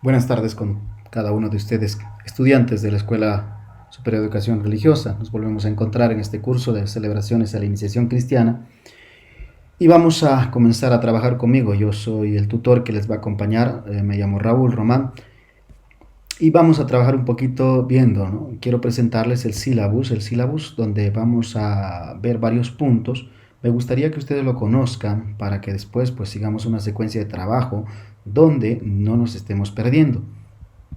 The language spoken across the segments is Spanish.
Buenas tardes con cada uno de ustedes, estudiantes de la Escuela Superior de Educación Religiosa. Nos volvemos a encontrar en este curso de celebraciones a la iniciación cristiana y vamos a comenzar a trabajar conmigo. Yo soy el tutor que les va a acompañar, me llamo Raúl Román y vamos a trabajar un poquito viendo, ¿no? Quiero presentarles el sílabus donde vamos a ver varios puntos. Me gustaría que ustedes lo conozcan para que después pues sigamos una secuencia de trabajo donde no nos estemos perdiendo.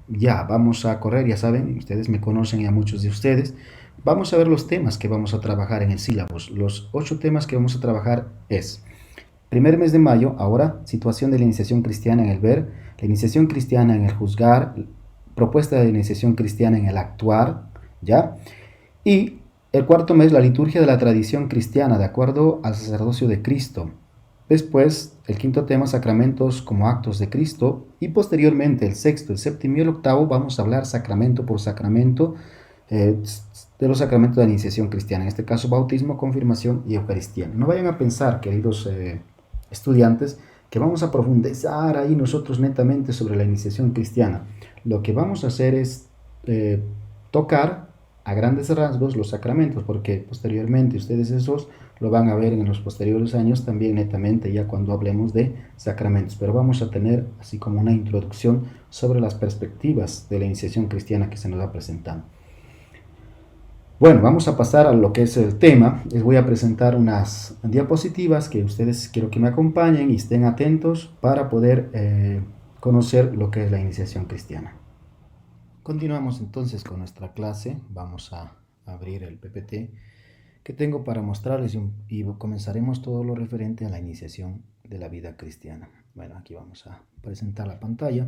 Ya, vamos a correr, ya saben, ustedes me conocen y a muchos de ustedes. Vamos a ver los temas que vamos a trabajar en el sílabus. Los 8 temas que vamos a trabajar es, primer mes de mayo, ahora, situación de la iniciación cristiana en el ver, la iniciación cristiana en el juzgar, propuesta de la iniciación cristiana en el actuar, ¿ya? Y el cuarto mes, la liturgia de la tradición cristiana de acuerdo al sacerdocio de Cristo. Después, el quinto tema, sacramentos como actos de Cristo. Y posteriormente, el sexto, el séptimo y el octavo, vamos a hablar sacramento por sacramento eh, de los sacramentos de la iniciación cristiana. En este caso, bautismo, confirmación y Eucaristía. No vayan a pensar, queridos estudiantes, que vamos a profundizar ahí nosotros netamente sobre la iniciación cristiana. Lo que vamos a hacer es tocar a grandes rasgos los sacramentos, porque posteriormente ustedes esos lo van a ver en los posteriores años también netamente ya cuando hablemos de sacramentos, pero vamos a tener así como una introducción sobre las perspectivas de la iniciación cristiana que se nos va presentando. Bueno, vamos a pasar a lo que es el tema. Les voy a presentar unas diapositivas que ustedes quiero que me acompañen y estén atentos para poder conocer lo que es la iniciación cristiana. Continuamos entonces con nuestra clase. Vamos a abrir el PPT que tengo para mostrarles y comenzaremos todo lo referente a la iniciación de la vida cristiana. Bueno, aquí vamos a presentar la pantalla.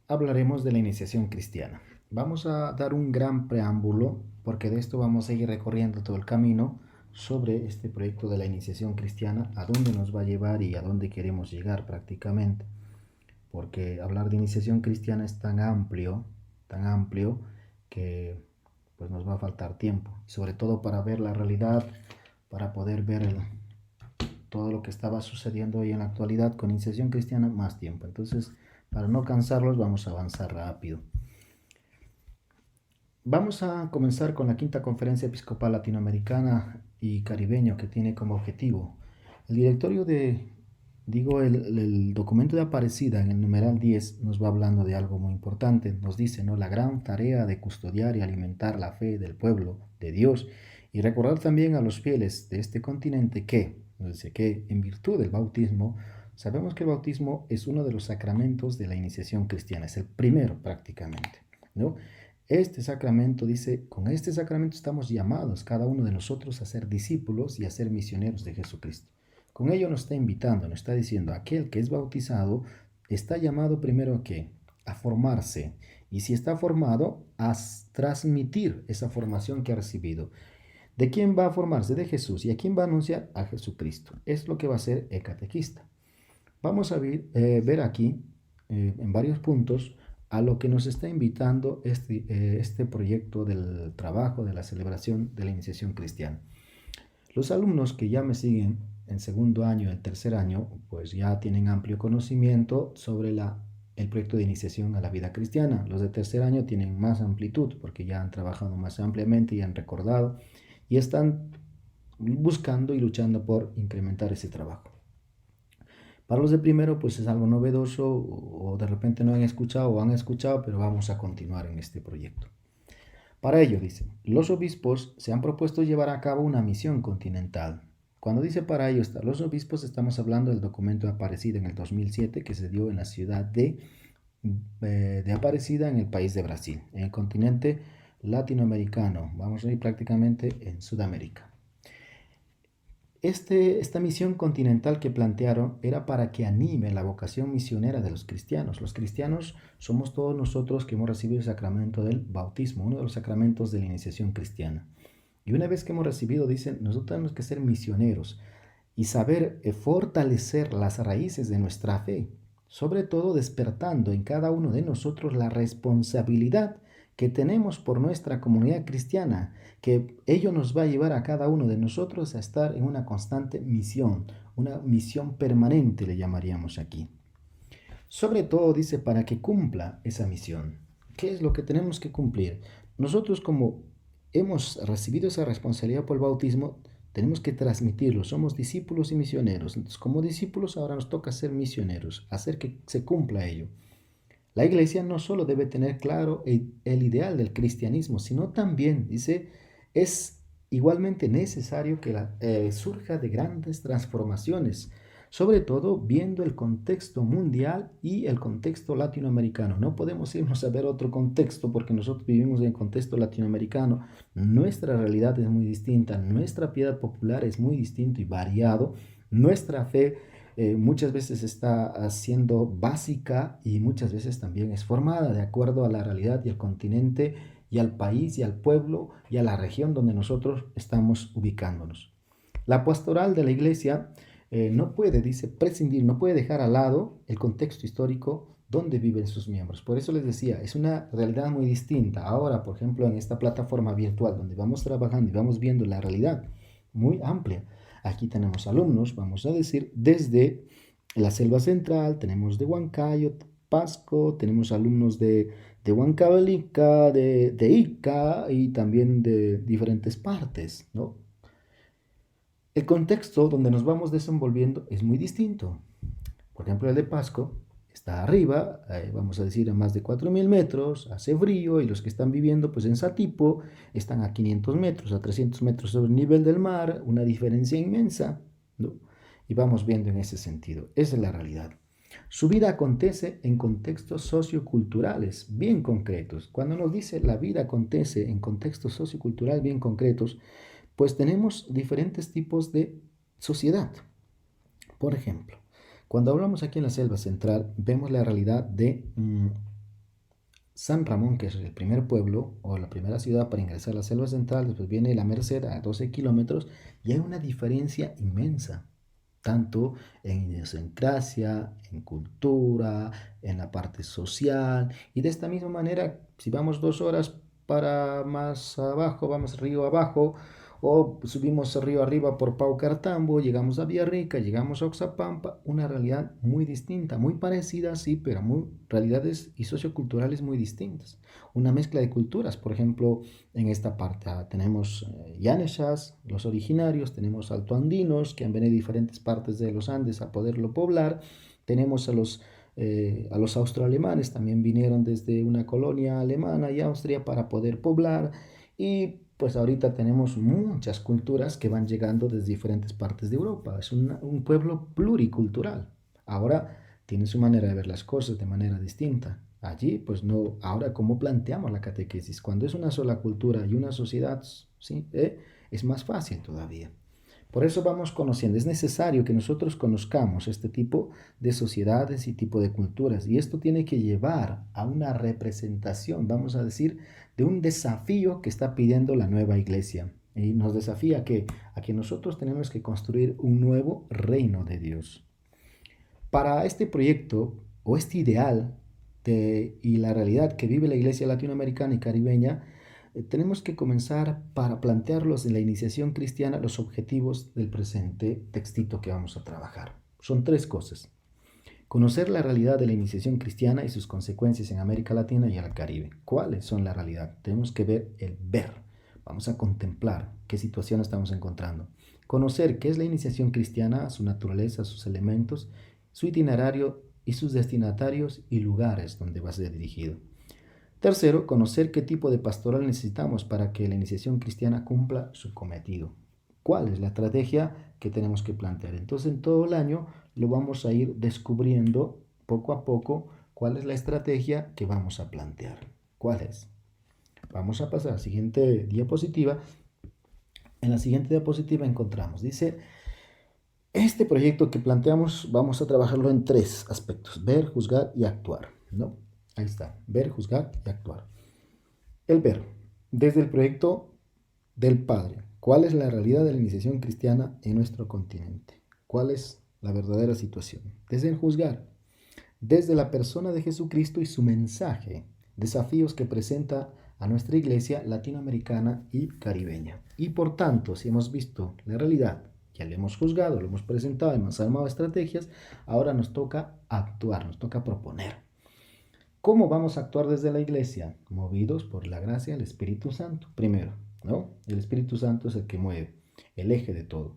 Hablaremos de la iniciación cristiana. Vamos a dar un gran preámbulo porque de esto vamos a ir recorriendo todo el camino sobre este proyecto de la iniciación cristiana, a dónde nos va a llevar y a dónde queremos llegar prácticamente. Porque hablar de iniciación cristiana es tan amplio que pues nos va a faltar tiempo, sobre todo para ver la realidad, para poder ver todo lo que estaba sucediendo hoy en la actualidad con iniciación cristiana, más tiempo. Entonces, para no cansarlos, vamos a avanzar rápido. Vamos a comenzar con la quinta conferencia episcopal latinoamericana y caribeño que tiene como objetivo el directorio el documento de Aparecida en el numeral 10 nos va hablando de algo muy importante. Nos dice, ¿no?, la gran tarea de custodiar y alimentar la fe del pueblo de Dios y recordar también a los fieles de este continente nos dice que en virtud del bautismo, sabemos que el bautismo es uno de los sacramentos de la iniciación cristiana, es el primero prácticamente, ¿no? Este sacramento dice, con este sacramento estamos llamados cada uno de nosotros a ser discípulos y a ser misioneros de Jesucristo. Con ello nos está invitando, nos está diciendo, aquel que es bautizado está llamado primero a ¿qué? A formarse. Y si está formado, a transmitir esa formación que ha recibido. ¿De quién va a formarse? De Jesús. ¿Y a quién va a anunciar? A Jesucristo. Es lo que va a ser el catequista. Vamos a ver aquí, en varios puntos, a lo que nos está invitando este proyecto del trabajo, de la celebración de la iniciación cristiana. Los alumnos que ya me siguen en segundo año, en tercer año, pues ya tienen amplio conocimiento sobre el proyecto de iniciación a la vida cristiana. Los de tercer año tienen más amplitud porque ya han trabajado más ampliamente y han recordado y están buscando y luchando por incrementar ese trabajo. Para los de primero, pues es algo novedoso o de repente no han escuchado o han escuchado, pero vamos a continuar en este proyecto. Para ello, dicen, los obispos se han propuesto llevar a cabo una misión continental. Cuando dice para ello los obispos, estamos hablando del documento de Aparecida en el 2007 que se dio en la ciudad de Aparecida en el país de Brasil, en el continente latinoamericano, vamos a ir prácticamente en Sudamérica. Esta misión continental que plantearon era para que anime la vocación misionera de los cristianos. Los cristianos somos todos nosotros que hemos recibido el sacramento del bautismo, uno de los sacramentos de la iniciación cristiana. Y una vez que hemos recibido, dicen, nosotros tenemos que ser misioneros y saber fortalecer las raíces de nuestra fe, sobre todo despertando en cada uno de nosotros la responsabilidad que tenemos por nuestra comunidad cristiana, que ello nos va a llevar a cada uno de nosotros a estar en una constante misión, una misión permanente le llamaríamos aquí. Sobre todo dice para que cumpla esa misión. ¿Qué es lo que tenemos que cumplir? Nosotros como hemos recibido esa responsabilidad por el bautismo, tenemos que transmitirlo. Somos discípulos y misioneros. Entonces, como discípulos ahora nos toca ser misioneros, hacer que se cumpla ello. La iglesia no solo debe tener claro el ideal del cristianismo, sino también, dice, es igualmente necesario que surja de grandes transformaciones, sobre todo viendo el contexto mundial y el contexto latinoamericano. No podemos irnos a ver otro contexto porque nosotros vivimos en el contexto latinoamericano. Nuestra realidad es muy distinta, nuestra piedad popular es muy distinto y variado, nuestra fe muchas veces está siendo básica y muchas veces también es formada de acuerdo a la realidad y al continente y al país y al pueblo y a la región donde nosotros estamos ubicándonos. La pastoral de la iglesia no puede, dice, prescindir, no puede dejar al lado el contexto histórico donde viven sus miembros. Por eso les decía, es una realidad muy distinta. Ahora, por ejemplo, en esta plataforma virtual donde vamos trabajando y vamos viendo la realidad muy amplia. Aquí tenemos alumnos, vamos a decir, desde la Selva Central, tenemos de Huancayo, Pasco, tenemos alumnos de Huancavelica, de Ica y también de diferentes partes, ¿no? El contexto donde nos vamos desenvolviendo es muy distinto. Por ejemplo, el de Pasco está arriba, vamos a decir a más de 4.000 metros, hace frío y los que están viviendo pues en Satipo están a 500 metros, a 300 metros sobre el nivel del mar, una diferencia inmensa, ¿no? Y vamos viendo en ese sentido, esa es la realidad. Su vida acontece en contextos socioculturales bien concretos. Cuando nos dice la vida acontece en contextos socioculturales bien concretos, pues tenemos diferentes tipos de sociedad. Por ejemplo, cuando hablamos aquí en la Selva Central, vemos la realidad de San Ramón, que es el primer pueblo o la primera ciudad para ingresar a la Selva Central, después viene La Merced a 12 kilómetros y hay una diferencia inmensa, tanto en idiosincrasia, en cultura, en la parte social y de esta misma manera, si vamos 2 horas para más abajo, vamos río abajo, o subimos río arriba por Paucartambo, llegamos a Villarrica, llegamos a Oxapampa, una realidad muy distinta, muy parecida, sí, pero muy, realidades y socioculturales muy distintas. Una mezcla de culturas, por ejemplo, en esta parte tenemos Yaneshas, los originarios, tenemos altoandinos que han venido de diferentes partes de los Andes a poderlo poblar, tenemos a los austroalemanes, también vinieron desde una colonia alemana y Austria para poder poblar y pues ahorita tenemos muchas culturas que van llegando desde diferentes partes de Europa. Es un pueblo pluricultural. Ahora tiene su manera de ver las cosas de manera distinta. Allí, pues no, ahora cómo planteamos la catequesis. Cuando es una sola cultura y una sociedad, ¿sí? Es más fácil todavía. Por eso vamos conociendo, es necesario que nosotros conozcamos este tipo de sociedades y tipo de culturas. Y esto tiene que llevar a una representación, vamos a decir, de un desafío que está pidiendo la nueva iglesia. Y nos desafía a que nosotros tenemos que construir un nuevo reino de Dios. Para este proyecto o este ideal y la realidad que vive la iglesia latinoamericana y caribeña, tenemos que comenzar para plantearlos en la iniciación cristiana los objetivos del presente textito que vamos a trabajar. Son 3 cosas. Conocer la realidad de la iniciación cristiana y sus consecuencias en América Latina y el Caribe. ¿Cuáles son la realidad? Tenemos que ver el ver. Vamos a contemplar qué situación estamos encontrando. Conocer qué es la iniciación cristiana, su naturaleza, sus elementos, su itinerario y sus destinatarios y lugares donde va a ser dirigido. Tercero, conocer qué tipo de pastoral necesitamos para que la iniciación cristiana cumpla su cometido. ¿Cuál es la estrategia que tenemos que plantear? Entonces, en todo el año lo vamos a ir descubriendo poco a poco cuál es la estrategia que vamos a plantear. ¿Cuál es? Vamos a pasar a la siguiente diapositiva. En la siguiente diapositiva encontramos, dice, este proyecto que planteamos vamos a trabajarlo en 3 aspectos, ver, juzgar y actuar, ¿no? Ahí está, ver, juzgar y actuar. El ver, desde el proyecto del Padre, ¿cuál es la realidad de la iniciación cristiana en nuestro continente? ¿Cuál es la verdadera situación? Desde el juzgar, desde la persona de Jesucristo y su mensaje, desafíos que presenta a nuestra iglesia latinoamericana y caribeña. Y por tanto, si hemos visto la realidad, ya lo hemos juzgado, lo hemos presentado, hemos armado estrategias, ahora nos toca actuar, nos toca proponer. ¿Cómo vamos a actuar desde la iglesia? Movidos por la gracia del Espíritu Santo. Primero, ¿no? El Espíritu Santo es el que mueve, el eje de todo.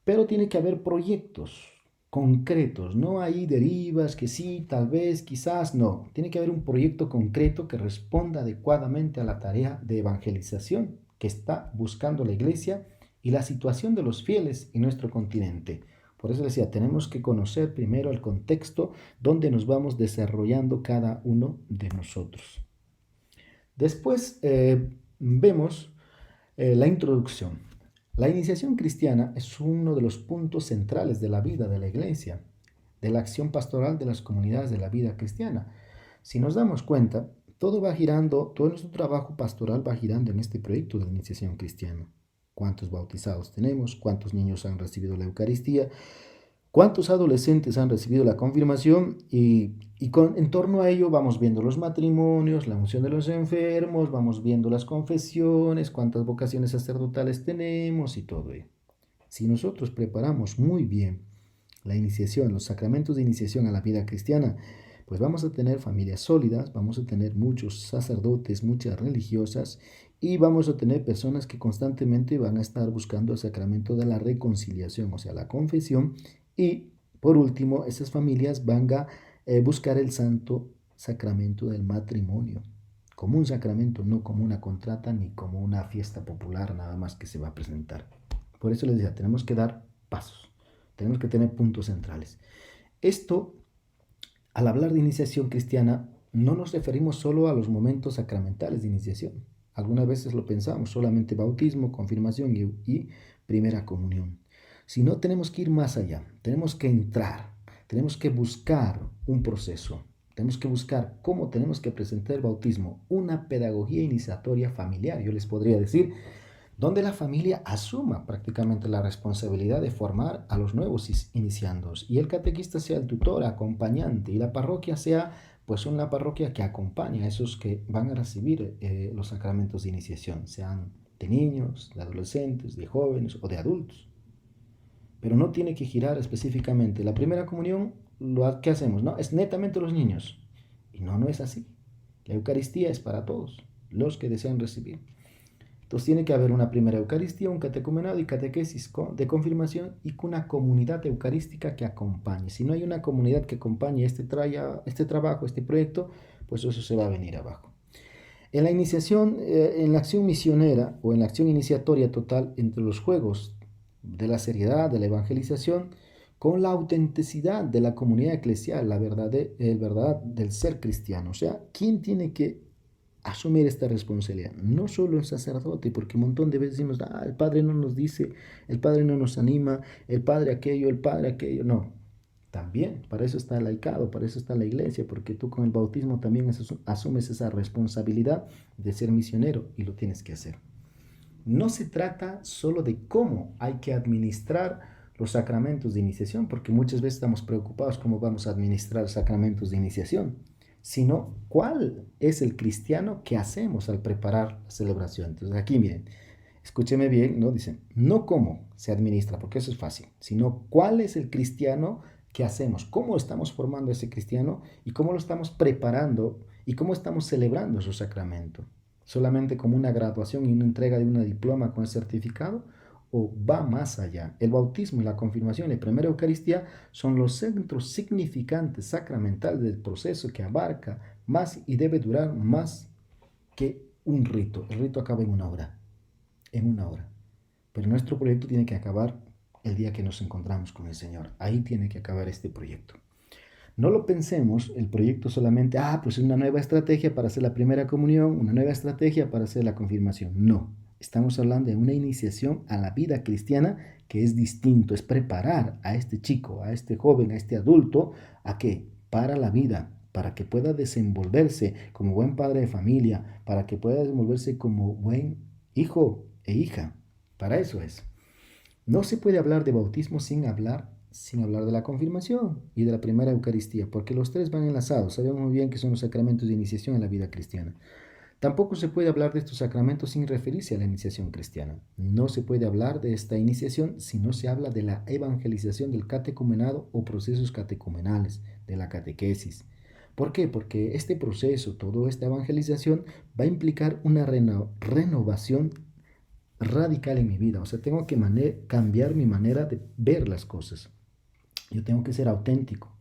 Pero tiene que haber proyectos concretos, no hay derivas que sí, tal vez, quizás, no. Tiene que haber un proyecto concreto que responda adecuadamente a la tarea de evangelización que está buscando la iglesia y la situación de los fieles en nuestro continente. Por eso decía, tenemos que conocer primero el contexto donde nos vamos desarrollando cada uno de nosotros. Después vemos la introducción. La iniciación cristiana es uno de los puntos centrales de la vida de la iglesia, de la acción pastoral de las comunidades de la vida cristiana. Si nos damos cuenta, todo va girando, todo nuestro trabajo pastoral va girando en este proyecto de la iniciación cristiana. ¿Cuántos bautizados tenemos? ¿Cuántos niños han recibido la Eucaristía? ¿Cuántos adolescentes han recibido la confirmación? En torno a ello vamos viendo los matrimonios, la unción de los enfermos, vamos viendo las confesiones, cuántas vocaciones sacerdotales tenemos y todo ello. Si nosotros preparamos muy bien la iniciación, los sacramentos de iniciación a la vida cristiana, pues vamos a tener familias sólidas, vamos a tener muchos sacerdotes, muchas religiosas y vamos a tener personas que constantemente van a estar buscando el sacramento de la reconciliación, o sea, la confesión. Y por último, esas familias van a buscar el santo sacramento del matrimonio, como un sacramento, no como una contrata ni como una fiesta popular nada más que se va a presentar. Por eso les decía, tenemos que dar pasos, tenemos que tener puntos centrales. Esto, al hablar de iniciación cristiana, no nos referimos solo a los momentos sacramentales de iniciación. Algunas veces lo pensamos, solamente bautismo, confirmación y primera comunión. Si no, tenemos que ir más allá, tenemos que entrar, tenemos que buscar un proceso, tenemos que buscar cómo tenemos que presentar el bautismo, una pedagogía iniciatoria familiar, yo les podría decir, donde la familia asuma prácticamente la responsabilidad de formar a los nuevos iniciandos y el catequista sea el tutor, acompañante y la parroquia sea pues una parroquia que acompaña a esos que van a recibir los sacramentos de iniciación, sean de niños, de adolescentes, de jóvenes o de adultos. Pero no tiene que girar específicamente. La primera comunión, ¿qué hacemos? No, es netamente los niños. Y no es así. La Eucaristía es para todos, los que desean recibir. Entonces tiene que haber una primera Eucaristía, un catecumenado y catequesis de confirmación y una comunidad eucarística que acompañe. Si no hay una comunidad que acompañe este trabajo, este proyecto, pues eso se va a venir abajo. En la iniciación, en la acción misionera o en la acción iniciatoria total entre los juegos de la seriedad, de la evangelización, con la autenticidad de la comunidad eclesial, el verdad del ser cristiano. O sea, ¿quién tiene que asumir esta responsabilidad? No solo el sacerdote, porque un montón de veces decimos, el padre no nos dice, el padre no nos anima, el padre aquello. No, también, para eso está el laicado, para eso está la iglesia, porque tú con el bautismo también asumes esa responsabilidad de ser misionero y lo tienes que hacer. No se trata solo de cómo hay que administrar los sacramentos de iniciación, porque muchas veces estamos preocupados cómo vamos a administrar sacramentos de iniciación, sino cuál es el cristiano que hacemos al preparar la celebración. Entonces aquí miren, escúcheme bien, ¿no? Dicen, no cómo se administra, porque eso es fácil, sino cuál es el cristiano que hacemos, cómo estamos formando a ese cristiano y cómo lo estamos preparando y cómo estamos celebrando su sacramento. ¿Solamente como una graduación y una entrega de un diploma con el certificado? ¿O va más allá? El bautismo y la confirmación y la primera Eucaristía son los centros significantes sacramentales del proceso que abarca más y debe durar más que un rito. El rito acaba en una hora. Pero nuestro proyecto tiene que acabar el día que nos encontramos con el Señor. Ahí tiene que acabar este proyecto. No lo pensemos, el proyecto solamente, pues una nueva estrategia para hacer la primera comunión, una nueva estrategia para hacer la confirmación. No, estamos hablando de una iniciación a la vida cristiana que es distinto, es preparar a este chico, a este joven, a este adulto, ¿a qué? Para la vida, para que pueda desenvolverse como buen padre de familia, para que pueda desenvolverse como buen hijo e hija. Para eso es. No se puede hablar de bautismo sin hablar de la confirmación y de la primera Eucaristía, porque los tres van enlazados. Sabemos muy bien que son los sacramentos de iniciación en la vida cristiana. Tampoco se puede hablar de estos sacramentos sin referirse a la iniciación cristiana. No se puede hablar de esta iniciación si no se habla de la evangelización del catecumenado o procesos catecumenales, de la catequesis. ¿Por qué? Porque este proceso, toda esta evangelización, va a implicar una renovación radical en mi vida. O sea, tengo que cambiar mi manera de ver las cosas. Yo tengo que ser auténtico,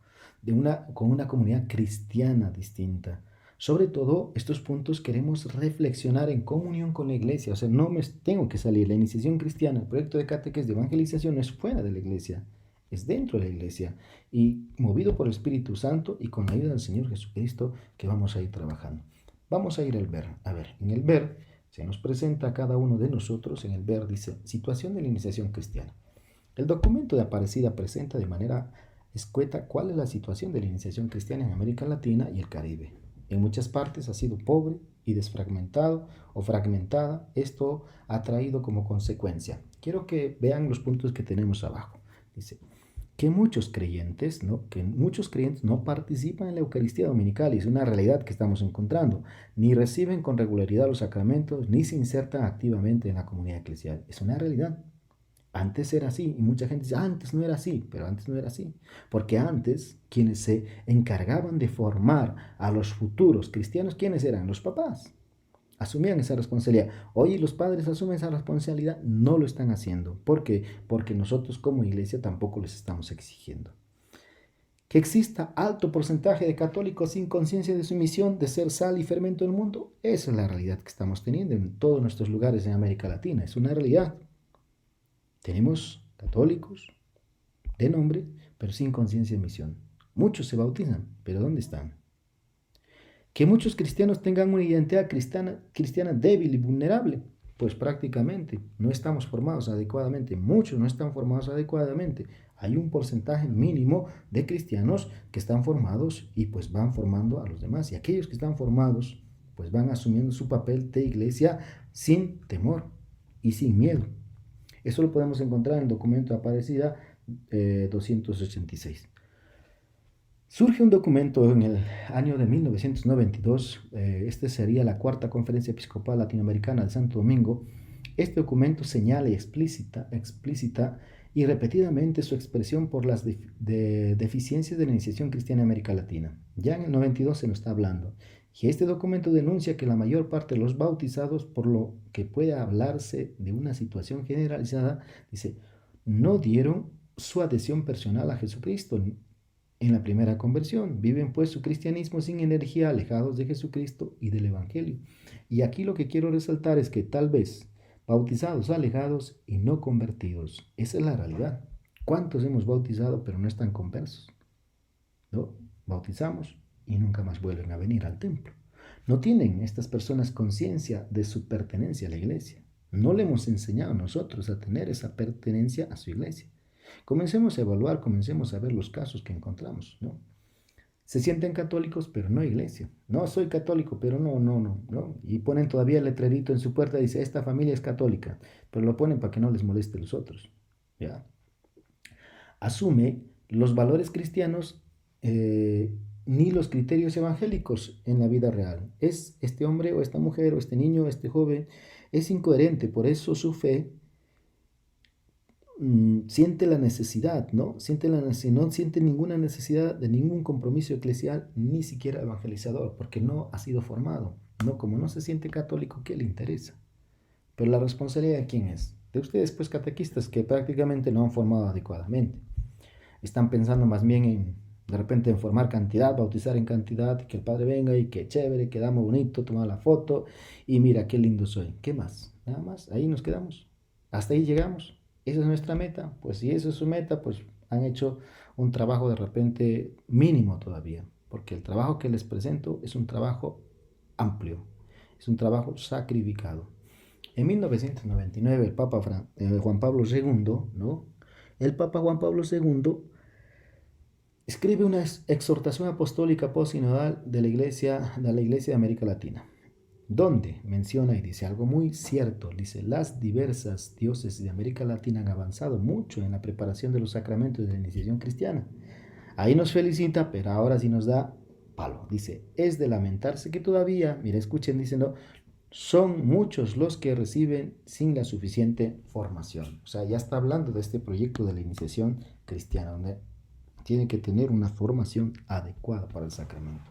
con una comunidad cristiana distinta. Sobre todo, estos puntos queremos reflexionar en comunión con la iglesia. O sea, no me tengo que salir. La iniciación cristiana, el proyecto de catequesis de evangelización no es fuera de la iglesia, es dentro de la iglesia. Y movido por el Espíritu Santo y con la ayuda del Señor Jesucristo que vamos a ir trabajando. Vamos a ir al ver. A ver, en el ver se nos presenta a cada uno de nosotros. En el ver dice, situación de la iniciación cristiana. El documento de Aparecida presenta de manera escueta cuál es la situación de la iniciación cristiana en América Latina y el Caribe. En muchas partes ha sido pobre y desfragmentado o fragmentada. Esto ha traído como consecuencia. Quiero que vean los puntos que tenemos abajo. Dice que muchos creyentes no participan en la Eucaristía Dominical, y es una realidad que estamos encontrando, ni reciben con regularidad los sacramentos, ni se insertan activamente en la comunidad eclesial. Es una realidad. Antes era así, y mucha gente dice, antes no era así, pero antes no era así. Porque antes, quienes se encargaban de formar a los futuros cristianos, ¿quiénes eran? Los papás. Asumían esa responsabilidad. Hoy los padres asumen esa responsabilidad, no lo están haciendo. ¿Por qué? Porque nosotros como iglesia tampoco les estamos exigiendo. Que exista alto porcentaje de católicos sin conciencia de su misión de ser sal y fermento del mundo, esa es la realidad que estamos teniendo en todos nuestros lugares en América Latina. Es una realidad. Tenemos católicos de nombre, pero sin conciencia de misión. Muchos se bautizan, pero ¿dónde están? Que muchos cristianos tengan una identidad cristiana débil y vulnerable, pues prácticamente no estamos formados adecuadamente. Muchos no están formados adecuadamente. Hay un porcentaje mínimo de cristianos que están formados y pues van formando a los demás. Y aquellos que están formados pues van asumiendo su papel de iglesia sin temor y sin miedo. Eso lo podemos encontrar en el documento de Aparecida 286. Surge un documento en el año de 1992, este sería la cuarta conferencia episcopal latinoamericana de Santo Domingo. Este documento señala explícita y repetidamente su expresión por las deficiencias de la iniciación cristiana en América Latina. Ya en el 92 se nos está hablando. Y este documento denuncia que la mayor parte de los bautizados, por lo que puede hablarse de una situación generalizada, dice, no dieron su adhesión personal a Jesucristo en la primera conversión. Viven pues su cristianismo sin energía, alejados de Jesucristo y del Evangelio. Y aquí lo que quiero resaltar es que tal vez bautizados, alejados y no convertidos. Esa es la realidad. ¿Cuántos hemos bautizado pero no están conversos? ¿No? Bautizamos y nunca más vuelven a venir al templo. No tienen estas personas conciencia de su pertenencia a la iglesia. No le hemos enseñado nosotros a tener esa pertenencia a su iglesia. Comencemos a evaluar, comencemos a ver los casos que encontramos, ¿no? Se sienten católicos, pero no iglesia. No, soy católico, pero no. Y ponen todavía el letrerito en su puerta, dice, esta familia es católica, pero lo ponen para que no les moleste a los otros, ¿ya? Asume los valores cristianos ni los criterios evangélicos en la vida real. Es este hombre o esta mujer o este niño o este joven es incoherente, por eso su fe siente la necesidad, ¿no? No siente ninguna necesidad de ningún compromiso eclesial, ni siquiera evangelizador, porque no ha sido formado. No, como no se siente católico, ¿qué le interesa? Pero la responsabilidad de quién es? De ustedes, pues, catequistas, que prácticamente no han formado adecuadamente. Están pensando más bien de repente en formar cantidad, bautizar en cantidad, que el Padre venga y que chévere, quedamos bonito, tomar la foto y mira qué lindo soy. ¿Qué más? Nada más, ahí nos quedamos. Hasta ahí llegamos. Esa es nuestra meta. Pues si eso es su meta, pues han hecho un trabajo de repente mínimo todavía, porque el trabajo que les presento es un trabajo amplio, es un trabajo sacrificado. En 1999 el Papa Juan Pablo II, ¿no? El Papa Juan Pablo II escribe una exhortación apostólica postsinodal de la Iglesia de América Latina, donde menciona y dice algo muy cierto. Dice, las diversas diócesis de América Latina han avanzado mucho en la preparación de los sacramentos de la iniciación cristiana. Ahí nos felicita, pero ahora sí nos da palo. Dice, es de lamentarse que todavía, mira, escuchen, diciendo, son muchos los que reciben sin la suficiente formación. O sea, ya está hablando de este proyecto de la iniciación cristiana, donde tiene que tener una formación adecuada para el sacramento.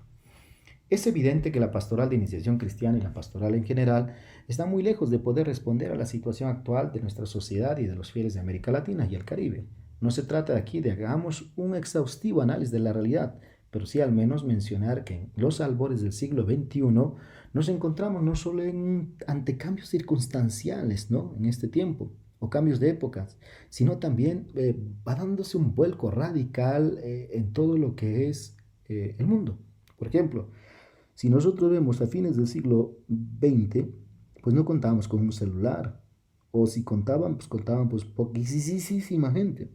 Es evidente que la pastoral de iniciación cristiana y la pastoral en general está muy lejos de poder responder a la situación actual de nuestra sociedad y de los fieles de América Latina y el Caribe. No se trata de aquí de hagamos un exhaustivo análisis de la realidad, pero sí al menos mencionar que en los albores del siglo XXI nos encontramos no solo ante cambios circunstanciales, ¿no? En este tiempo, o cambios de épocas, sino también va dándose un vuelco radical en todo lo que es el mundo. Por ejemplo, si nosotros vemos a fines del siglo XX, pues no contábamos con un celular. O si contaban pues poquísima gente.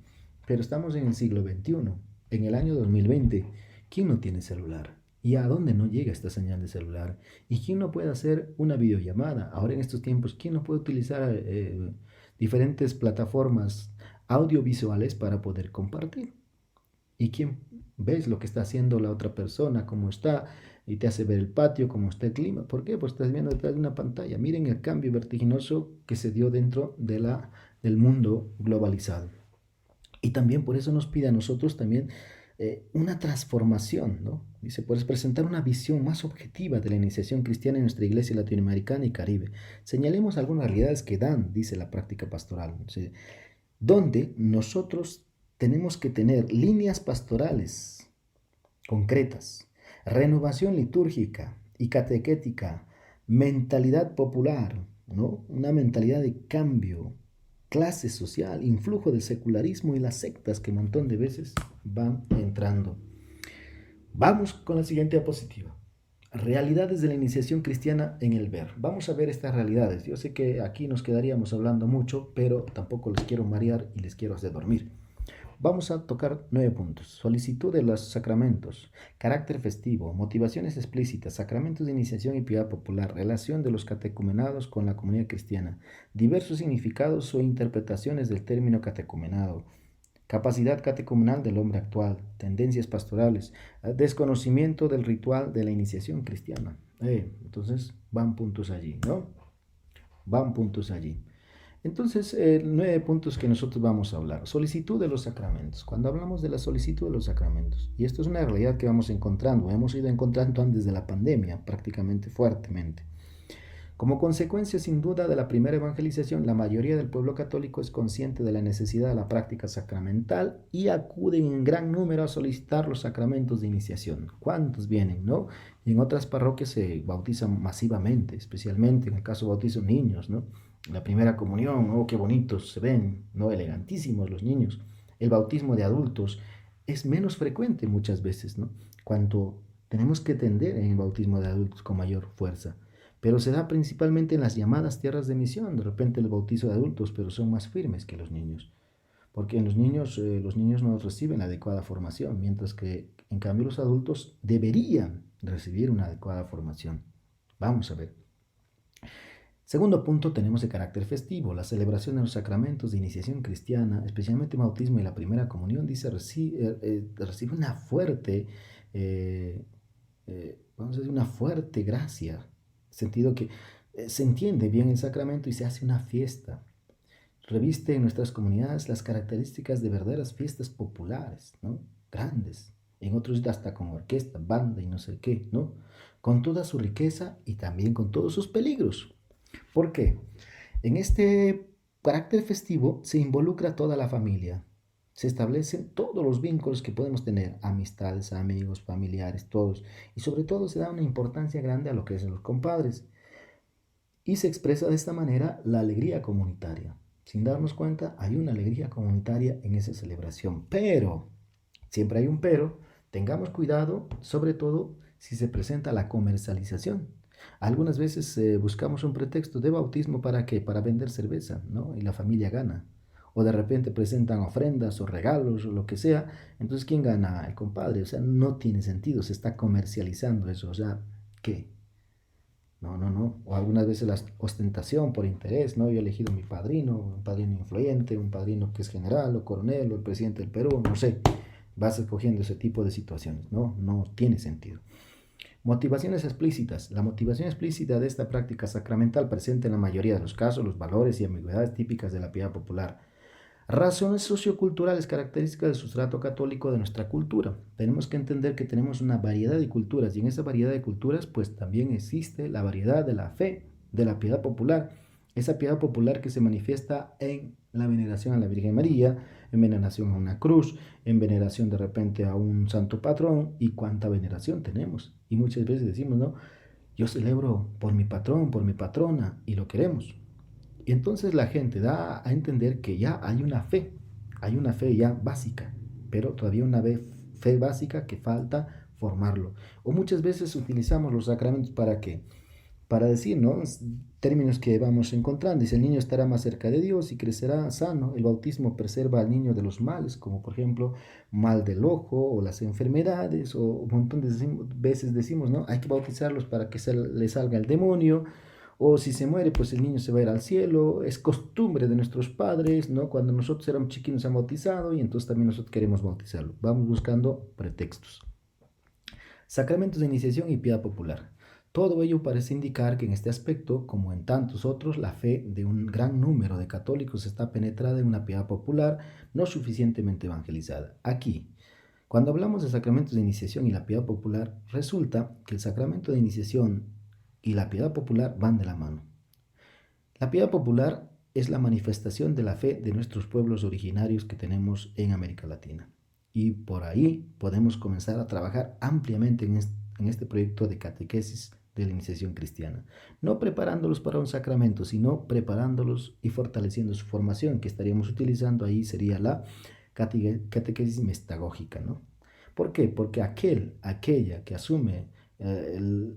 Pero estamos en el siglo XXI, en el año 2020. ¿Quién no tiene celular? ¿Y a dónde no llega esta señal de celular? ¿Y quién no puede hacer una videollamada? Ahora en estos tiempos, ¿quién no puede utilizar diferentes plataformas audiovisuales para poder compartir? ¿Y quién ves lo que está haciendo la otra persona, cómo está, y te hace ver el patio, cómo está el clima? ¿Por qué? Pues estás viendo detrás de una pantalla. Miren el cambio vertiginoso que se dio dentro del mundo globalizado. Y también por eso nos pide a nosotros también una transformación, ¿no? Dice, puedes presentar una visión más objetiva de la iniciación cristiana en nuestra iglesia latinoamericana y Caribe. Señalemos algunas realidades que dan, dice la práctica pastoral, ¿sí? Donde nosotros tenemos que tener líneas pastorales concretas, renovación litúrgica y catequética, mentalidad popular, ¿no? Una mentalidad de cambio, clase social, influjo del secularismo y las sectas que un montón de veces van entrando. Vamos con la siguiente diapositiva. Realidades de la iniciación cristiana en el ver. Vamos a ver estas realidades. Yo sé que aquí nos quedaríamos hablando mucho, pero tampoco les quiero marear y les quiero hacer dormir. Vamos a tocar 9 puntos. Solicitud de los sacramentos, carácter festivo, motivaciones explícitas, sacramentos de iniciación y piedad popular, relación de los catecumenados con la comunidad cristiana, diversos significados o interpretaciones del término catecumenado, capacidad catecumenal del hombre actual, tendencias pastorales, desconocimiento del ritual de la iniciación cristiana. Entonces van puntos allí, ¿no? Van puntos allí. Entonces, 9 puntos que nosotros vamos a hablar. Solicitud de los sacramentos. Cuando hablamos de la solicitud de los sacramentos, y esto es una realidad que vamos encontrando, hemos ido encontrando antes de la pandemia, prácticamente fuertemente. Como consecuencia, sin duda, de la primera evangelización, la mayoría del pueblo católico es consciente de la necesidad de la práctica sacramental y acuden en gran número a solicitar los sacramentos de iniciación. ¿Cuántos vienen, no? Y en otras parroquias se bautizan masivamente, especialmente en el caso de bautizos niños, ¿no? La primera comunión, oh, qué bonitos se ven, ¿no? Elegantísimos los niños. El bautismo de adultos es menos frecuente muchas veces, ¿no? Cuando tenemos que tender en el bautismo de adultos con mayor fuerza. Pero se da principalmente en las llamadas tierras de misión, de repente el bautizo de adultos, pero son más firmes que los niños. Porque en los niños no reciben la adecuada formación, mientras que en cambio los adultos deberían recibir una adecuada formación. Vamos a ver. Segundo punto, tenemos el carácter festivo. La celebración de los sacramentos de iniciación cristiana, especialmente el bautismo y la primera comunión, dice, recibe una fuerte, vamos a decir, una fuerte gracia. Sentido que se entiende bien el sacramento y se hace una fiesta. Reviste en nuestras comunidades las características de verdaderas fiestas populares, ¿no? Grandes. En otros hasta con orquesta, banda y no sé qué, ¿no? Con toda su riqueza y también con todos sus peligros. ¿Por qué? En este carácter festivo se involucra toda la familia. Se establecen todos los vínculos que podemos tener, amistades, amigos, familiares, todos. Y sobre todo se da una importancia grande a lo que es los compadres. Y se expresa de esta manera la alegría comunitaria. Sin darnos cuenta, hay una alegría comunitaria en esa celebración. Pero, siempre hay un pero, tengamos cuidado, sobre todo si se presenta la comercialización. Algunas veces buscamos un pretexto de bautismo para ¿qué? Para vender cerveza, ¿no? Y la familia gana. O de repente presentan ofrendas o regalos o lo que sea. Entonces, ¿quién gana? El compadre. O sea, no tiene sentido, se está comercializando eso. O sea, ¿qué? No. O algunas veces la ostentación por interés, ¿no? Yo he elegido mi padrino, un padrino influyente, un padrino que es general o coronel o el presidente del Perú, no sé. vas escogiendo ese tipo de situaciones, ¿no? No tiene sentido. Motivaciones explícitas. La motivación explícita de esta práctica sacramental presenta en la mayoría de los casos los valores y ambigüedades típicas de la piedad popular. Razones socioculturales características del sustrato católico de nuestra cultura. Tenemos que entender que tenemos una variedad de culturas y en esa variedad de culturas pues también existe la variedad de la fe, de la piedad popular. Esa piedad popular que se manifiesta en la veneración a la Virgen María, en veneración a una cruz, en veneración de repente a un santo patrón y cuánta veneración tenemos. Y muchas veces decimos, no, yo celebro por mi patrón, por mi patrona y lo queremos. Y entonces la gente da a entender que ya hay una fe ya básica, pero todavía una fe básica que falta formarlo. O muchas veces utilizamos los sacramentos para qué, para decir, ¿no? Términos que vamos encontrando. Dice, el niño estará más cerca de Dios y crecerá sano. El bautismo preserva al niño de los males, como por ejemplo mal del ojo o las enfermedades, o un montón de veces decimos, ¿no? Hay que bautizarlos para que le salga el demonio. O si se muere, pues el niño se va a ir al cielo. Es costumbre de nuestros padres, ¿no? Cuando nosotros éramos chiquitos se han bautizado y entonces también nosotros queremos bautizarlo. Vamos buscando pretextos. Sacramentos de iniciación y piedad popular. Todo ello parece indicar que en este aspecto, como en tantos otros, la fe de un gran número de católicos está penetrada en una piedad popular no suficientemente evangelizada. Aquí, cuando hablamos de sacramentos de iniciación y la piedad popular, resulta que el sacramento de iniciación y la piedad popular van de la mano. La piedad popular es la manifestación de la fe de nuestros pueblos originarios que tenemos en América Latina. Y por ahí podemos comenzar a trabajar ampliamente en este proyecto de catequesis de la iniciación cristiana. No preparándolos para un sacramento, sino preparándolos y fortaleciendo su formación, que estaríamos utilizando ahí sería la catequesis mestagógica, ¿no? ¿Por qué? Porque aquella que asume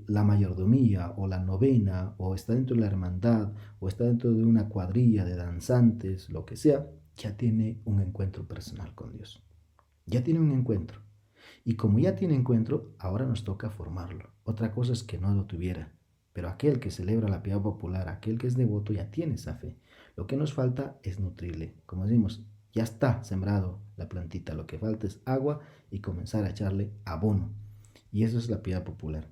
la mayordomía o la novena o está dentro de la hermandad o está dentro de una cuadrilla de danzantes, lo que sea, ya tiene un encuentro personal con Dios. Ya tiene un encuentro. Y como ya tiene encuentro, ahora nos toca formarlo. Otra cosa es que no lo tuviera. Pero aquel que celebra la piedad popular, aquel que es devoto, ya tiene esa fe. Lo que nos falta es nutrirle. Como decimos, ya está sembrado la plantita. Lo que falta es agua y comenzar a echarle abono. Y eso es la piedad popular.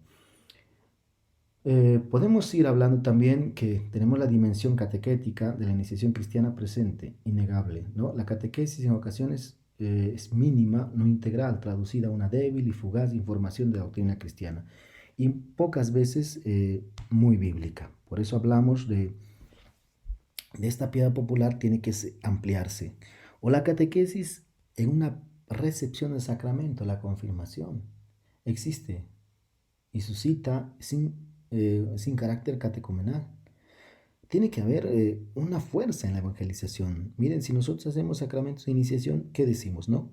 Podemos ir hablando también que tenemos la dimensión catequética de la iniciación cristiana presente, innegable, ¿no? La catequesis en ocasiones es mínima, no integral, traducida a una débil y fugaz información de la doctrina cristiana y pocas veces muy bíblica. Por eso hablamos de esta piedad popular, tiene que ampliarse. O la catequesis en una recepción del sacramento, la confirmación, existe y suscita sin carácter catecumenal. Tiene que haber una fuerza en la evangelización. Miren, si nosotros hacemos sacramentos de iniciación, ¿qué decimos, no?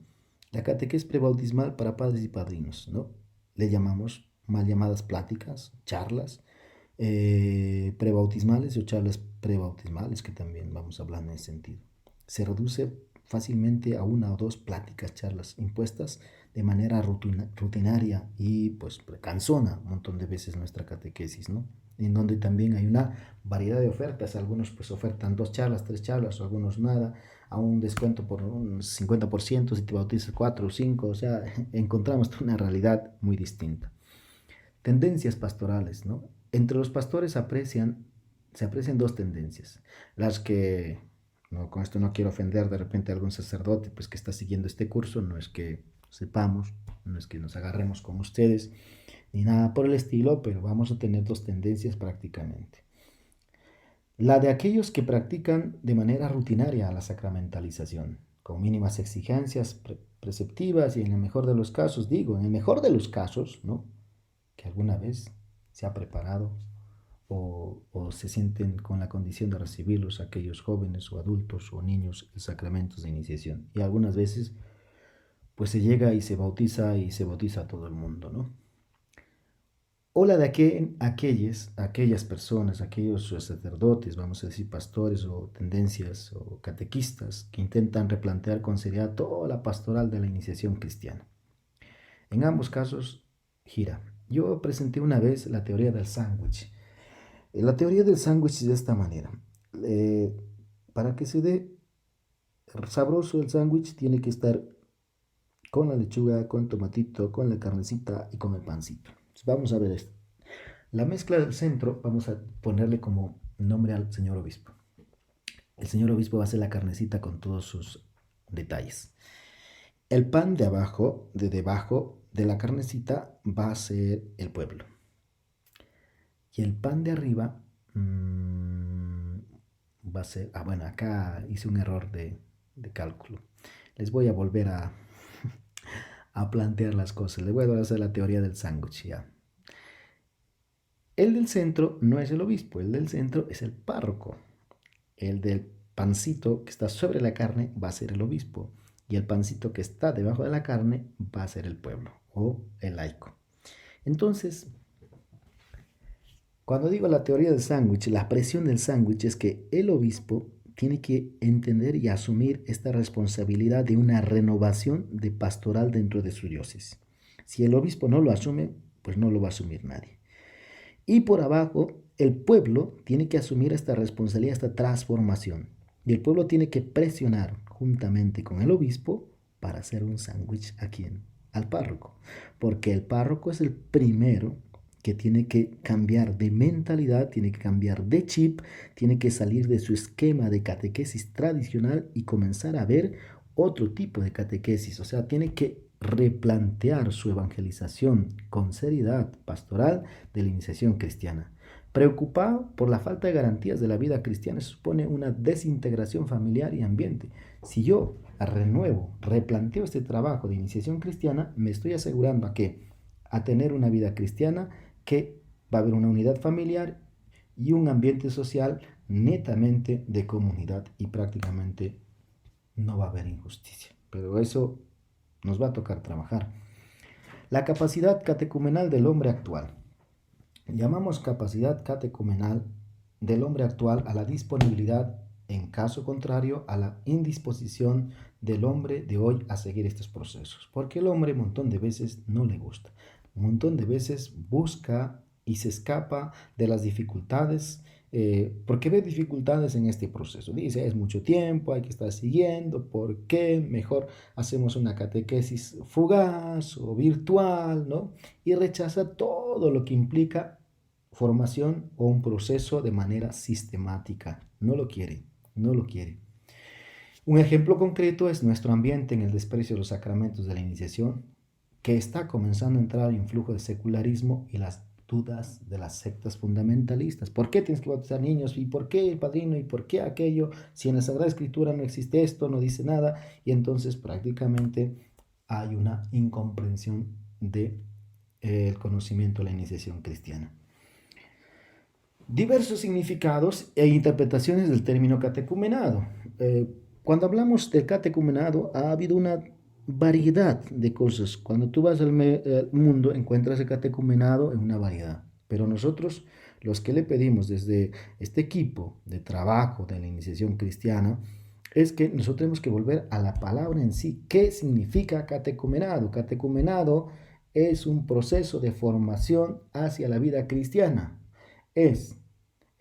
La catequesis prebautismal para padres y padrinos, ¿no? Le llamamos mal llamadas pláticas, charlas prebautismales o charlas prebautismales, que también vamos a hablar en ese sentido. Se reduce fácilmente a una o dos pláticas, charlas impuestas de manera rutinaria y pues cansona un montón de veces nuestra catequesis, ¿no? En donde también hay una variedad de ofertas. Algunos pues ofertan 2 charlas, 3 charlas, o algunos nada, a un descuento por un 50% si te bautizas 4 o 5, o sea, encontramos una realidad muy distinta. Tendencias pastorales, ¿no? Entre los pastores se aprecian dos tendencias. Las que, no, con esto no quiero ofender de repente a algún sacerdote pues, que está siguiendo este curso, no es que sepamos, no es que nos agarremos con ustedes, ni nada por el estilo, pero vamos a tener dos tendencias prácticamente. La de aquellos que practican de manera rutinaria la sacramentalización, con mínimas exigencias preceptivas y en el mejor de los casos, digo, en el mejor de los casos, ¿no? Que alguna vez se ha preparado o se sienten con la condición de recibirlos aquellos jóvenes o adultos o niños en sacramentos de iniciación. Y algunas veces pues se llega y se bautiza a todo el mundo, ¿no? O la de aquellas personas, aquellos sacerdotes, vamos a decir pastores o tendencias o catequistas que intentan replantear con seriedad toda la pastoral de la iniciación cristiana. En ambos casos gira. Yo presenté una vez la teoría del sándwich. La teoría del sándwich es de esta manera. Para que se dé sabroso el sándwich tiene que estar con la lechuga, con tomatito, con la carnecita y con el pancito. Entonces, vamos a ver esto. La mezcla del centro, vamos a ponerle como nombre al señor obispo. El señor obispo va a hacer la carnecita con todos sus detalles. El pan de abajo, de debajo de la carnecita, va a ser el pueblo. Y el pan de arriba va a ser... Ah, bueno, acá hice un error de cálculo. Les voy a volver a plantear las cosas. Les voy a hacer la teoría del sándwich ya. El del centro no es el obispo, el del centro es el párroco. El del pancito que está sobre la carne va a ser el obispo. Y el pancito que está debajo de la carne va a ser el pueblo o el laico. Entonces, cuando digo la teoría del sándwich, la presión del sándwich es que el obispo tiene que entender y asumir esta responsabilidad de una renovación de pastoral dentro de su diócesis. Si el obispo no lo asume, pues no lo va a asumir nadie. Y por abajo, el pueblo tiene que asumir esta responsabilidad, esta transformación. Y el pueblo tiene que presionar juntamente con el obispo para hacer un sándwich a quién, al párroco. Porque el párroco es el primero que tiene que cambiar de mentalidad, tiene que cambiar de chip, tiene que salir de su esquema de catequesis tradicional y comenzar a ver otro tipo de catequesis. O sea, tiene que replantear su evangelización con seriedad pastoral de la iniciación cristiana. Preocupado por la falta de garantías de la vida cristiana, supone una desintegración familiar y ambiente. Si yo renuevo, replanteo este trabajo de iniciación cristiana, me estoy asegurando a tener una vida cristiana, que va a haber una unidad familiar y un ambiente social netamente de comunidad y prácticamente no va a haber injusticia. Pero eso nos va a tocar trabajar. La capacidad catecumenal del hombre actual. Llamamos capacidad catecumenal del hombre actual a la disponibilidad, en caso contrario, a la indisposición del hombre de hoy a seguir estos procesos. Porque el hombre un montón de veces no le gusta. Un montón de veces busca y se escapa de las dificultades, porque ve dificultades en este proceso. Dice, es mucho tiempo, hay que estar siguiendo, ¿por qué? Mejor hacemos una catequesis fugaz o virtual, ¿no? Y rechaza todo lo que implica formación o un proceso de manera sistemática. No lo quiere, no lo quiere. Un ejemplo concreto es nuestro ambiente en el desprecio de los sacramentos de la iniciación, que está comenzando a entrar en flujo de secularismo y las dudas de las sectas fundamentalistas. ¿Por qué tienes que bautizar niños? ¿Y por qué el padrino? ¿Y por qué aquello? Si en la Sagrada Escritura no existe esto, no dice nada. Y entonces prácticamente hay una incomprensión del conocimiento de la iniciación cristiana. Diversos significados e interpretaciones del término catecumenado. Cuando hablamos del catecumenado, ha habido una variedad de cosas. Cuando tú vas al mundo, encuentras el catecumenado en una variedad. Pero nosotros, los que le pedimos desde este equipo de trabajo de la iniciación cristiana, es que nosotros tenemos que volver a la palabra en sí. ¿Qué significa catecumenado? Catecumenado es un proceso de formación hacia la vida cristiana. El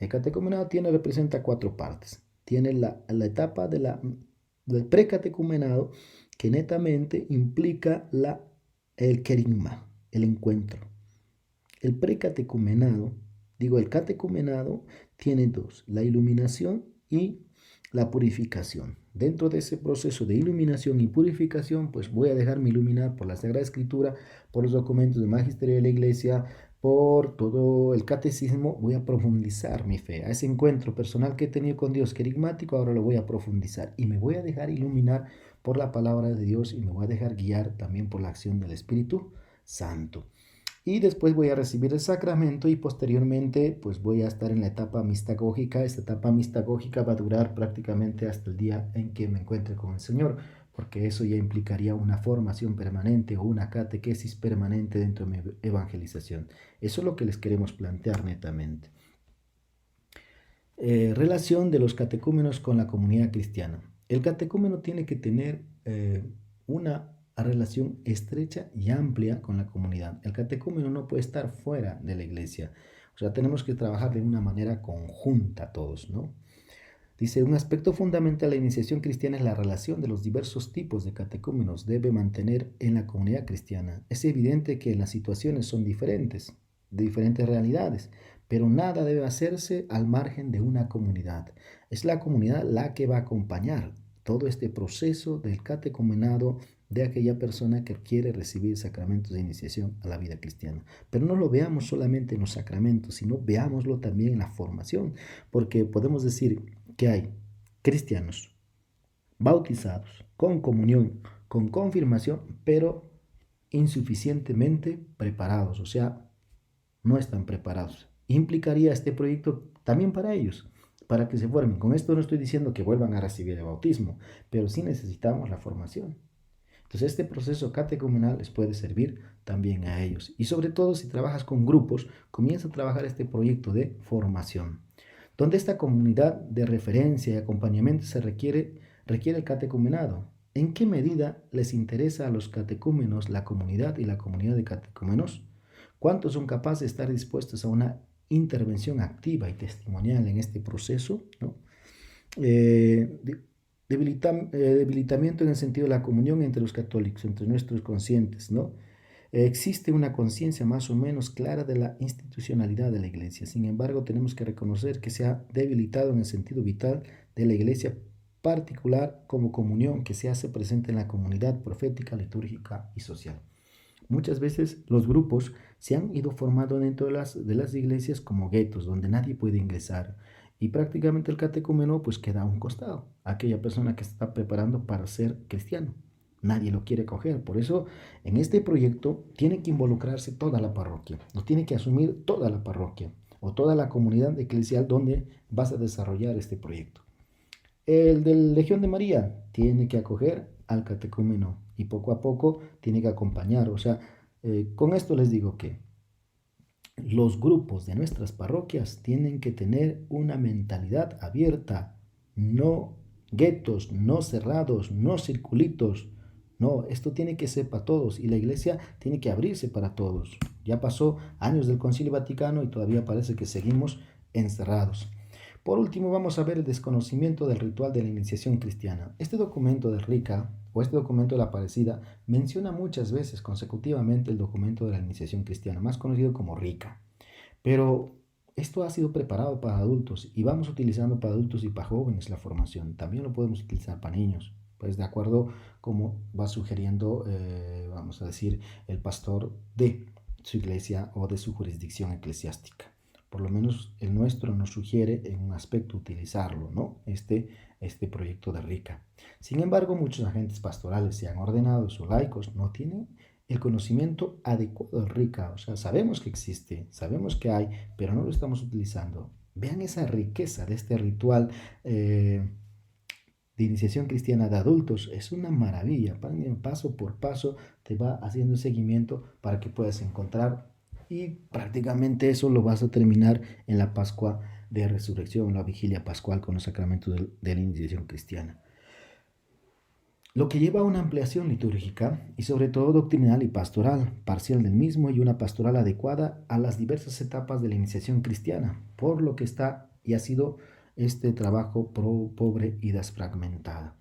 catecumenado representa cuatro partes. Tiene la etapa del precatecumenado, que netamente implica el querigma, el encuentro. El precatecumenado, el catecumenado tiene dos, la iluminación y la purificación. Dentro de ese proceso de iluminación y purificación, pues voy a dejarme iluminar por la Sagrada Escritura, por los documentos del magisterio de la Iglesia, por todo el catecismo. Voy a profundizar mi fe. A ese encuentro personal que he tenido con Dios querigmático, ahora lo voy a profundizar y me voy a dejar iluminar por la palabra de Dios y me voy a dejar guiar también por la acción del Espíritu Santo. Y después voy a recibir el sacramento y posteriormente pues voy a estar en la etapa mistagógica. Esta etapa mistagógica va a durar prácticamente hasta el día en que me encuentre con el Señor, porque eso ya implicaría una formación permanente o una catequesis permanente dentro de mi evangelización. Eso es lo que les queremos plantear netamente. Relación de los catecúmenos con la comunidad cristiana. El catecúmeno tiene que tener una relación estrecha y amplia con la comunidad. El catecúmeno no puede estar fuera de la iglesia. O sea, tenemos que trabajar de una manera conjunta todos, ¿no? Dice, un aspecto fundamental de la iniciación cristiana es la relación de los diversos tipos de catecúmenos debe mantener en la comunidad cristiana. Es evidente que las situaciones son diferentes, de diferentes realidades, pero nada debe hacerse al margen de una comunidad. Es la comunidad la que va a acompañar todo este proceso del catecumenado de aquella persona que quiere recibir sacramentos de iniciación a la vida cristiana. Pero no lo veamos solamente en los sacramentos, sino veámoslo también en la formación, porque podemos decir que hay cristianos bautizados con comunión, con confirmación, pero insuficientemente preparados, o sea, no están preparados. Implicaría este proyecto también para ellos, para que se formen. Con esto no estoy diciendo que vuelvan a recibir el bautismo, pero sí necesitamos la formación. Entonces este proceso catecumenal les puede servir también a ellos. Y sobre todo si trabajas con grupos, comienza a trabajar este proyecto de formación, donde esta comunidad de referencia y acompañamiento requiere el catecumenado. ¿En qué medida les interesa a los catecúmenos la comunidad y la comunidad de catecúmenos? ¿Cuántos son capaces de estar dispuestos a una intervención activa y testimonial en este proceso, ¿no? Debilitamiento en el sentido de la comunión entre los católicos, entre nuestros conscientes, ¿no? Existe una conciencia más o menos clara de la institucionalidad de la Iglesia. Sin embargo, tenemos que reconocer que se ha debilitado en el sentido vital de la Iglesia particular como comunión que se hace presente en la comunidad profética, litúrgica y social. Muchas veces los grupos se han ido formando dentro de las iglesias como guetos donde nadie puede ingresar y prácticamente el catecúmeno pues queda a un costado, aquella persona que se está preparando para ser cristiano. Nadie lo quiere coger, por eso en este proyecto tiene que involucrarse toda la parroquia, lo tiene que asumir toda la parroquia o toda la comunidad eclesial donde vas a desarrollar este proyecto. El de Legión de María tiene que acoger al catecúmeno y poco a poco tiene que acompañar. O sea, con esto les digo que los grupos de nuestras parroquias tienen que tener una mentalidad abierta, no guetos, no cerrados, no circulitos. No, esto tiene que ser para todos y la iglesia tiene que abrirse para todos. Ya pasó años del Concilio Vaticano y todavía parece que seguimos encerrados. Por último, vamos a ver el desconocimiento del ritual de la iniciación cristiana. Este documento de Rica, o este documento de la Aparecida, menciona muchas veces consecutivamente el documento de la iniciación cristiana, más conocido como Rica. Pero esto ha sido preparado para adultos y vamos utilizando para adultos y para jóvenes la formación. También lo podemos utilizar para niños, pues de acuerdo como va sugiriendo, vamos a decir, el pastor de su iglesia o de su jurisdicción eclesiástica. Por lo menos el nuestro nos sugiere en un aspecto utilizarlo, ¿no? Este proyecto de Rica. Sin embargo, muchos agentes pastorales, sean ordenados o laicos, no tienen el conocimiento adecuado de Rica. O sea, sabemos que existe, sabemos que hay, pero no lo estamos utilizando. Vean esa riqueza de este ritual de iniciación cristiana de adultos. Es una maravilla. Paso por paso te va haciendo seguimiento para que puedas encontrar y prácticamente eso lo vas a terminar en la Pascua de Resurrección, la vigilia pascual con los sacramentos de la iniciación cristiana. Lo que lleva a una ampliación litúrgica y sobre todo doctrinal y pastoral, parcial del mismo y una pastoral adecuada a las diversas etapas de la iniciación cristiana, por lo que está y ha sido este trabajo pobre y desfragmentado.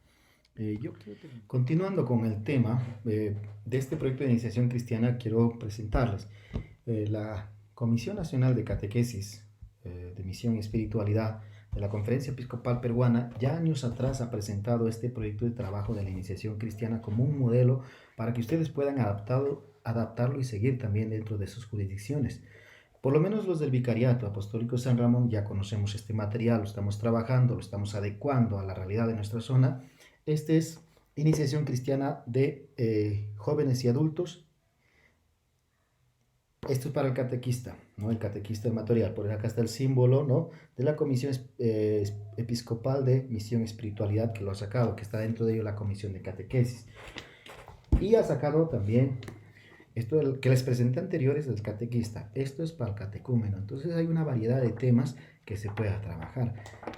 Continuando con el tema de este proyecto de iniciación cristiana, quiero presentarles la Comisión Nacional de Catequesis, de Misión y Espiritualidad de la Conferencia Episcopal Peruana, ya años atrás ha presentado este proyecto de trabajo de la iniciación cristiana como un modelo para que ustedes puedan adaptarlo y seguir también dentro de sus jurisdicciones. Por lo menos los del Vicariato Apostólico San Ramón ya conocemos este material, lo estamos trabajando, lo estamos adecuando a la realidad de nuestra zona. Este es iniciación cristiana de jóvenes y adultos. Esto es para el catequista, ¿no? El catequista material. Por acá está el símbolo, ¿no? De la Comisión Episcopal de Misión y Espiritualidad que lo ha sacado, que está dentro de ello la Comisión de Catequesis. Y ha sacado también esto que les presenté anteriores del catequista. Esto es para el catecúmeno. Entonces hay una variedad de temas que se pueda trabajar.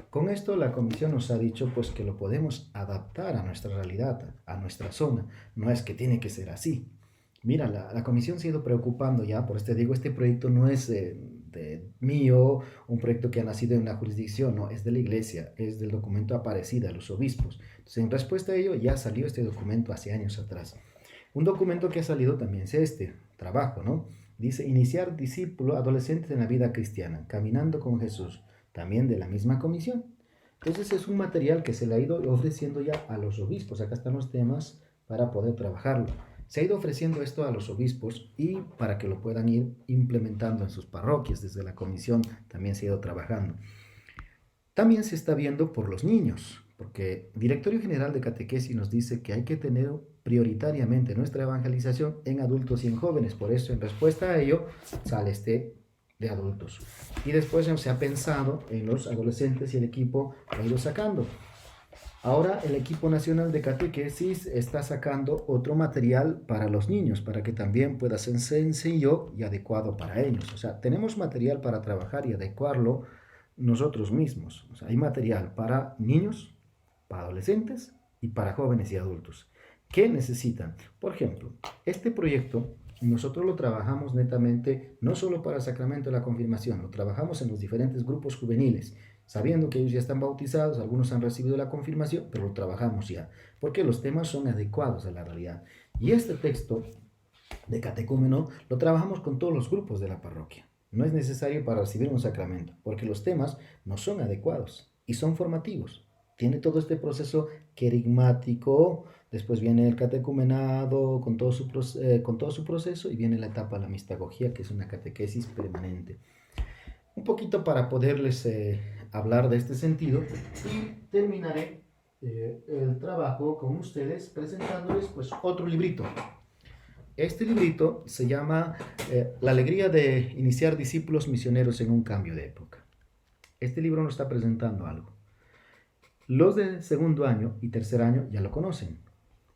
Con esto la comisión nos ha dicho pues que lo podemos adaptar a nuestra realidad, a nuestra zona. No es que tiene que ser así. Mira, la comisión se ha ido preocupando ya, por este digo, este proyecto no es mío, un proyecto que ha nacido en una jurisdicción, no, es de la iglesia, es del documento Aparecida, a los obispos. Entonces, en respuesta a ello, ya salió este documento hace años atrás. Un documento que ha salido también es este trabajo, ¿no? Dice, iniciar discípulo adolescentes en la vida cristiana, caminando con Jesús, también de la misma comisión. Entonces es un material que se le ha ido ofreciendo ya a los obispos. Acá están los temas para poder trabajarlo. Se ha ido ofreciendo esto a los obispos y para que lo puedan ir implementando en sus parroquias. Desde la comisión también se ha ido trabajando. También se está viendo por los niños, porque el Directorio General de Catequesis nos dice que hay que tener prioritariamente nuestra evangelización en adultos y en jóvenes. Por eso, en respuesta a ello, sale este de adultos. Y después se ha pensado en los adolescentes y el equipo lo ha ido sacando. Ahora el equipo nacional de catequesis está sacando otro material para los niños, para que también pueda ser sencillo y adecuado para ellos. O sea, tenemos material para trabajar y adecuarlo nosotros mismos. O sea, hay material para niños, para adolescentes y para jóvenes y adultos. ¿Qué necesitan? Por ejemplo, este proyecto nosotros lo trabajamos netamente no solo para el sacramento de la confirmación, lo trabajamos en los diferentes grupos juveniles, sabiendo que ellos ya están bautizados, algunos han recibido la confirmación, pero lo trabajamos ya, porque los temas son adecuados a la realidad. Y este texto de catecúmeno lo trabajamos con todos los grupos de la parroquia. No es necesario para recibir un sacramento, porque los temas no son adecuados y son formativos. Tiene todo este proceso querigmático, después viene el catecumenado con todo su proceso y viene la etapa de la mistagogía, que es una catequesis permanente. Un poquito para poderles hablar de este sentido y terminaré el trabajo con ustedes presentándoles pues otro librito. Este librito se llama La alegría de iniciar discípulos misioneros en un cambio de época. Este libro nos está presentando algo. Los de segundo año y tercer año ya lo conocen.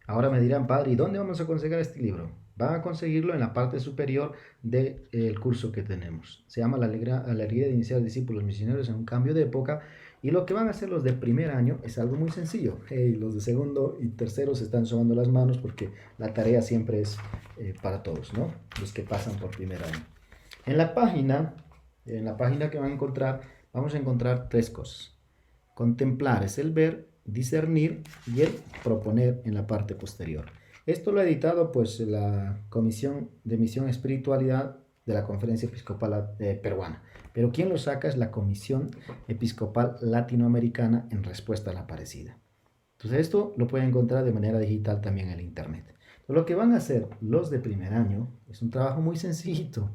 Ahora me dirán, padre, ¿y dónde vamos a conseguir este libro? Van a conseguirlo en la parte superior del curso que tenemos. Se llama la alegría de iniciar discípulos misioneros en un cambio de época. Y lo que van a hacer los de primer año es algo muy sencillo. Los de segundo y tercero se están sobando las manos porque la tarea siempre es para todos, ¿no? Los que pasan por primer año. En la página que van a encontrar, vamos a encontrar tres cosas. Contemplar es el ver, discernir y el proponer en la parte posterior. Esto lo ha editado pues la Comisión de Misión y Espiritualidad de la Conferencia Episcopal Peruana, pero quien lo saca es la Comisión Episcopal Latinoamericana en respuesta a la Aparecida. Entonces esto lo pueden encontrar de manera digital también en el internet. Entonces, lo que van a hacer los de primer año es un trabajo muy sencillito.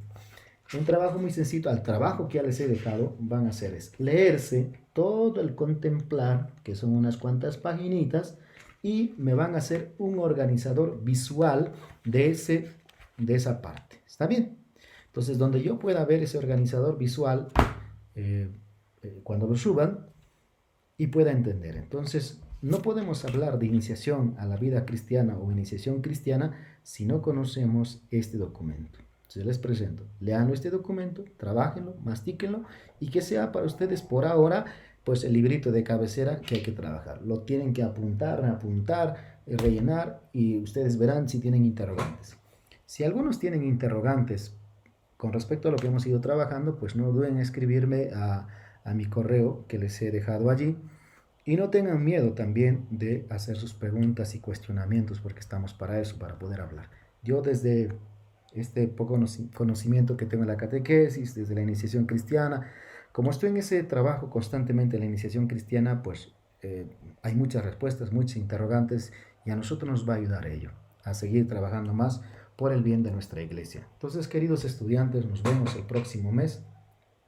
Al trabajo que ya les he dejado, van a hacer es leerse todo el contemplar, que son unas cuantas paginitas, y me van a hacer un organizador visual de esa parte. ¿Está bien? Entonces, donde yo pueda ver ese organizador visual, cuando lo suban, y pueda entender. Entonces, no podemos hablar de iniciación a la vida cristiana o iniciación cristiana si no conocemos este documento. Entonces les presento, lean este documento, trabajenlo, mastíquenlo y que sea para ustedes por ahora pues el librito de cabecera que hay que trabajar. Lo tienen que apuntar, rellenar y ustedes verán si tienen interrogantes. Si algunos tienen interrogantes con respecto a lo que hemos ido trabajando, pues no duden en escribirme a mi correo que les he dejado allí. Y no tengan miedo también de hacer sus preguntas y cuestionamientos porque estamos para eso, para poder hablar. Yo desde este poco conocimiento que tengo en la catequesis, desde la iniciación cristiana, como estoy en ese trabajo constantemente en la iniciación cristiana, pues hay muchas respuestas, muchos interrogantes y a nosotros nos va a ayudar ello, a seguir trabajando más por el bien de nuestra iglesia. Entonces, queridos estudiantes, nos vemos el próximo mes.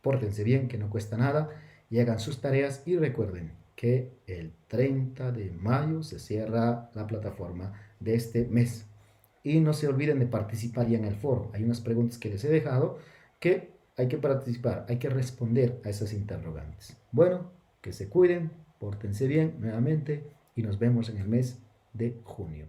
Pórtense bien, que no cuesta nada, y hagan sus tareas y recuerden que el 30 de mayo se cierra la plataforma de este mes. Y no se olviden de participar ya en el foro. Hay unas preguntas que les he dejado que hay que participar, hay que responder a esas interrogantes. Bueno, que se cuiden, pórtense bien nuevamente y nos vemos en el mes de junio.